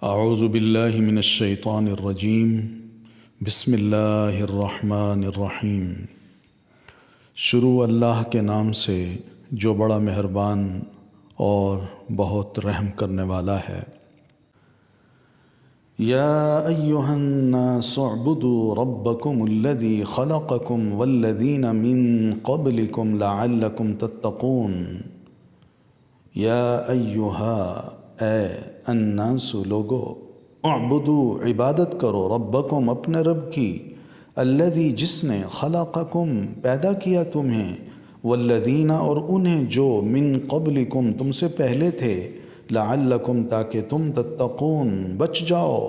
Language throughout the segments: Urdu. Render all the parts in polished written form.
اعوذ باللہ من الشیطان الرجیم بسم اللہ الرحمن الرحیم۔ شروع اللہ کے نام سے جو بڑا مہربان اور بہت رحم کرنے والا ہے۔ یا ایہا الناس اعبدوا ربکم الذی خلقکم والذین من قبلکم لعلکم تتقون۔ یا ایہا اے الناس لوگو، اعبدوا عبادت کرو، ربکم اپنے رب کی، الذی جس نے خلقکم پیدا کیا تمہیں، والذین اور انہیں جو من قبلکم تم سے پہلے تھے، لعلکم تاکہ تم تتقون بچ جاؤ۔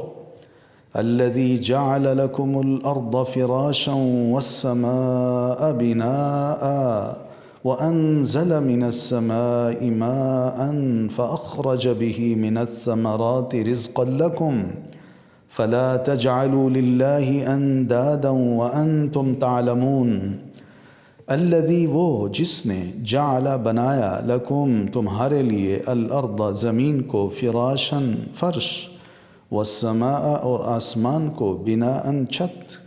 الذی جعل لکم الارض فراشا والسماء بناء وأنزل من السماء ماء فأخرج به من الثمرات رزقا لكم فلا تجعلوا لله أندادا وأنتم تعلمون۔ الذي وہ جس نے جعل بنایا لکم تمہارے لیے الارض زمین کو فراشا فرش، والسماء اور آسمان کو بناء چھت،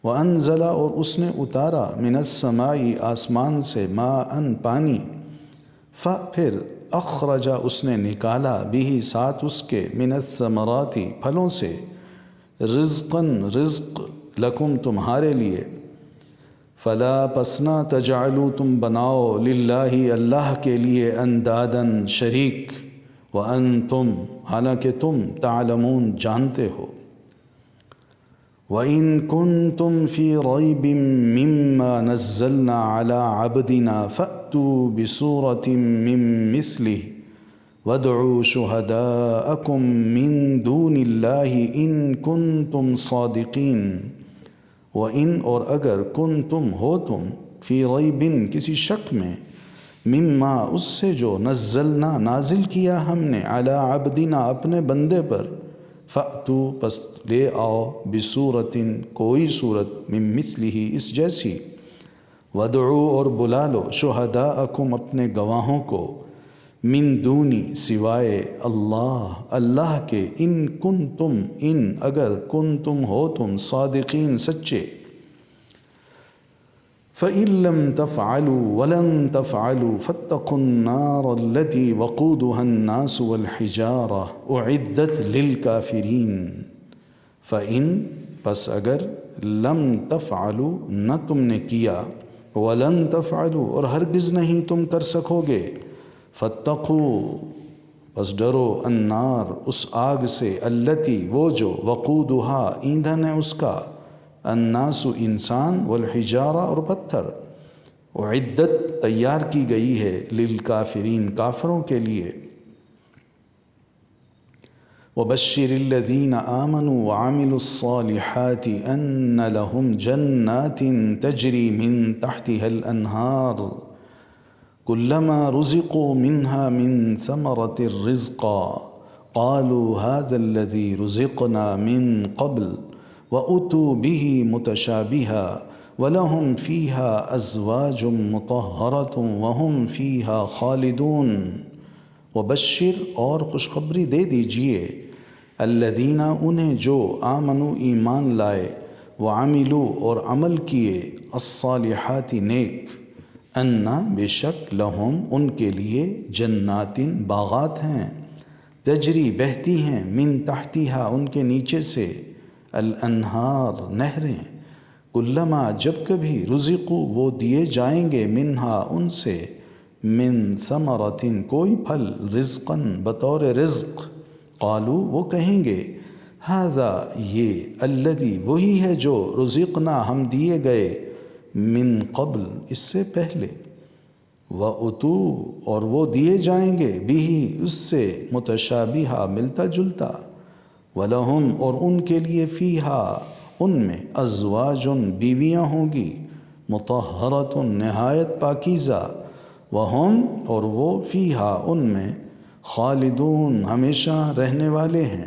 وَأَنزَلَ اور اس نے اتارا من السماء آسمان سے ماءً پانی، پھر اخرج اس نے نکالا بھی ساتھ اس کے من الثمرات پھلوں سے، رزقاً رزق لکم تمہارے لیے، فلا پسنا تجعلوا تم بناؤ للہ اللہ کے لیے انداداً شریک، وانتم حالانکہ تم تعلمون جانتے ہو۔ وَإِن كُنتُمْ فِي رَيْبٍ مِّمَّا نَزَّلْنَا عَلَىٰ عَبْدِنَا فَأْتُوا بِسُورَةٍ مِّن مِّثْلِهِ وَادْعُوا شُهَدَاءَكُم مِّن دُونِ اللَّهِ إِن كُنتُمْ صَادِقِينَ۔ وَإِن اور اگر کنتم ہو تم فی ریبٍ کسی شک میں، مما اس سے جو نزلنا نازل کیا ہم نے علی عبدنا اپنے بندے پر، فأتو پس لے آؤ بصورتٍ کوئی صورت من مثلہ اس جیسی، وادعو اور بلا لو شہداءکم اپنے گواہوں کو، من دونی سوائے اللہ کے، ان کنتم ان اگر کنتم ہو تم صادقین سچے۔ فَإِن لَّمْ تَفْعَلُوا وَلَن تَفْعَلُوا فَاتَّقُوا النَّارَ الَّتِي وَقُودُهَا النَّاسُ وَالْحِجَارَةُ أُعِدَّتْ لِلْكَافِرِينَ۔ فَإِن پس اگر لم تفعلوا نہ تم نے کیا، ولن تفعلوا اور ہرگز نہیں تم کر سکو گے، فاتقوا پس ڈرو النار اس آگ سے، التی وہ جو، وقودها ایندھن ہے اس کا، الناس انسان، والحجارہ اور پتھر، اعدت تیار کی گئی ہے، للکافرین کافروں کے لیے۔ وبشر الذین آمنوا وعملوا الصالحات ان لهم جنات تجری من تحتها الانہار كلما رزقوا منها من ثمرة رزقا قالوا هذا الذي رزقنا من قبل وَأُتُوا بِهِ مُتَشَابِهًا وَلَهُمْ فِيهَا أَزْوَاجٌ مُطَهَّرَةٌ وَهُمْ فِيهَا خَالِدُونَ۔ وبشر اور خوشخبری دے دیجئے، الذین انہیں جو آمنوا ایمان لائے، وعملوا اور عمل کیے، الصالحات نیک، انا بے شک لہم ان کے لیے، جنات باغات ہیں، تجری بہتی ہیں، من تحتہا ان کے نیچے سے، الانہار نہریں، کلما جب کبھی، رزقوا وہ دیے جائیں گے، منہا ان سے، من ثمرۃ کوئی پھل، رزقاً بطور رزق، قالوا وہ کہیں گے، ھذا یہ، الذی وہی ہے جو، رزقنا ہم دیے گئے، من قبل اس سے پہلے، وَأُتُوا اور وہ دیے جائیں گے، بِہ اس سے، متشابہا ملتا جلتا، وَلَهُمْ اور ان کے لیے، فیہا ان میں، ازواجٌ بیویاں ہوں گی، مطہرۃ نہایت پاکیزہ، وَهُمْ اور وہ، فیہا ان میں، خالدون ہمیشہ رہنے والے ہیں۔